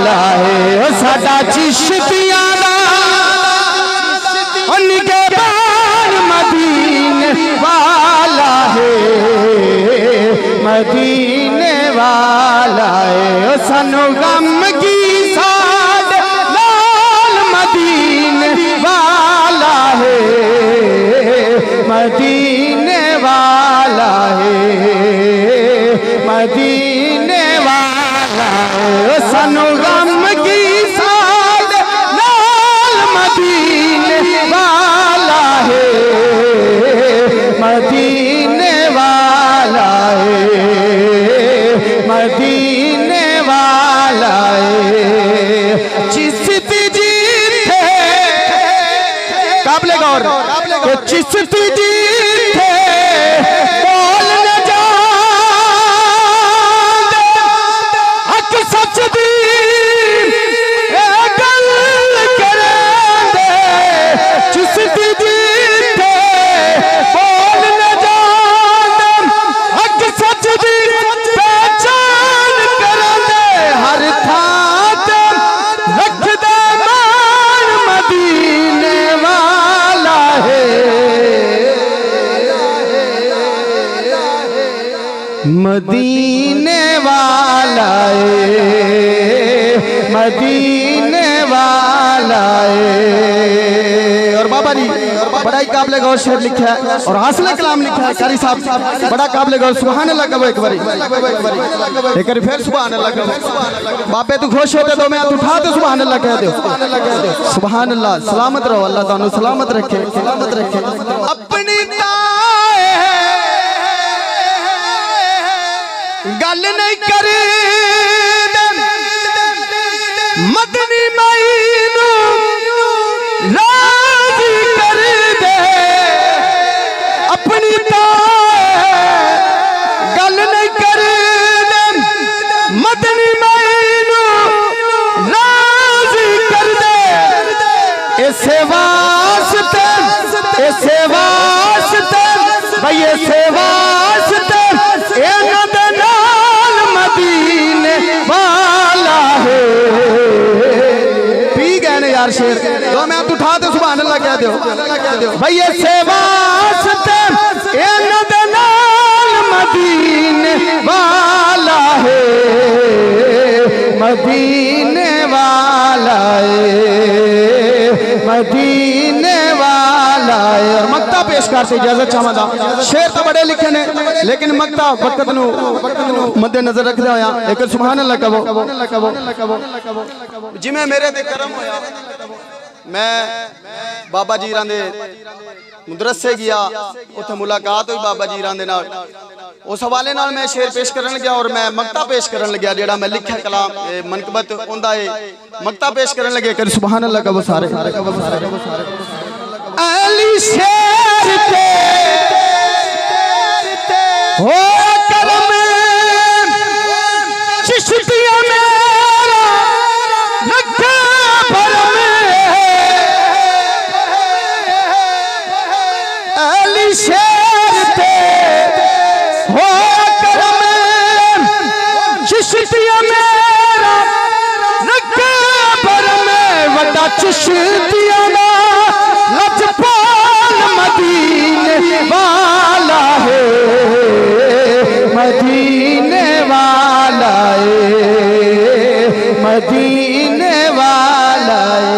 वाला है ओ साडा चिश्तिया दा उनके बार मदीने वाला है मदीने वाला है ओ सानू गम की साड लाल मदीने वाला है मदीने वाला है मदीने वाला है ओ सानू गम की साड लाल मदीने वाला है मदीने वाला है मदीने वाला है चिश्ती जी थे काबिल गौर चिश्ती जी थे बोल न जान हक सच दी गल करेंदे चिश्ती जी थे बोल न जान हक सच दी पहचान करेंदे हर थां ते रखदे मान मदीने वाला है मदीने वाला है मदीने वाला है। और बाबा जी बड़ा ही काबिल गौर शेर लिखा है और हासिल कलाम लिखा है कारी साहब बड़ा काबिल गौर सुभान अल्लाह कहो एक बारी एक बार फिर सुभान अल्लाह कहो बापे तू खुश होते तो मैं उठा तो सुभान अल्लाह कह दो सुभान अल्लाह सलामत रहो अल्लाह तानू सलामत रखे अपनी गल नहीं करे मदनी माई नू राजी कर दे अपनी गल नहीं करे मदनी माई नू राजी कर दे इसे वास्ते भाई इसे वास्ते मदीने वाला है पी गए ने यार शेर दो मैं उठा दे सुभान अल्लाह कह दो भाई ये सेवा मदीने वाला है मदीने वाला है मदीने वाला है। और मक्ता पेश कर से इजाजत चाहदा शेर तो बड़े लिखे ने लेकिन मक्ता वक्त नू मद्देनजर रखदा होया एक सुभान अल्लाह कहो जिवें मेरे ते करम होया मैं बाबा जीरां दे मदरसे गया उत्थे मुलाकात हुई बाबा जीरां दे नाल उस हवाले नाल मैं शेर पेश करन लग्या और मैं मक्ता पेश करन लग्या जेड़ा मैं लिखिया कलाम मनकबत उंदा है मक्ता पेश करन लगे कर सुभान अल्लाह कहो सारे अली शेर ते हो करम चिश्तिया मेरा रखा भरम अली शेर ते हो करम चिश्तिया मेरा रखा भरम वड्डा चिश्तिया ना लजपाल मदीने वाला है मदीने वाला है मदीने वाला है।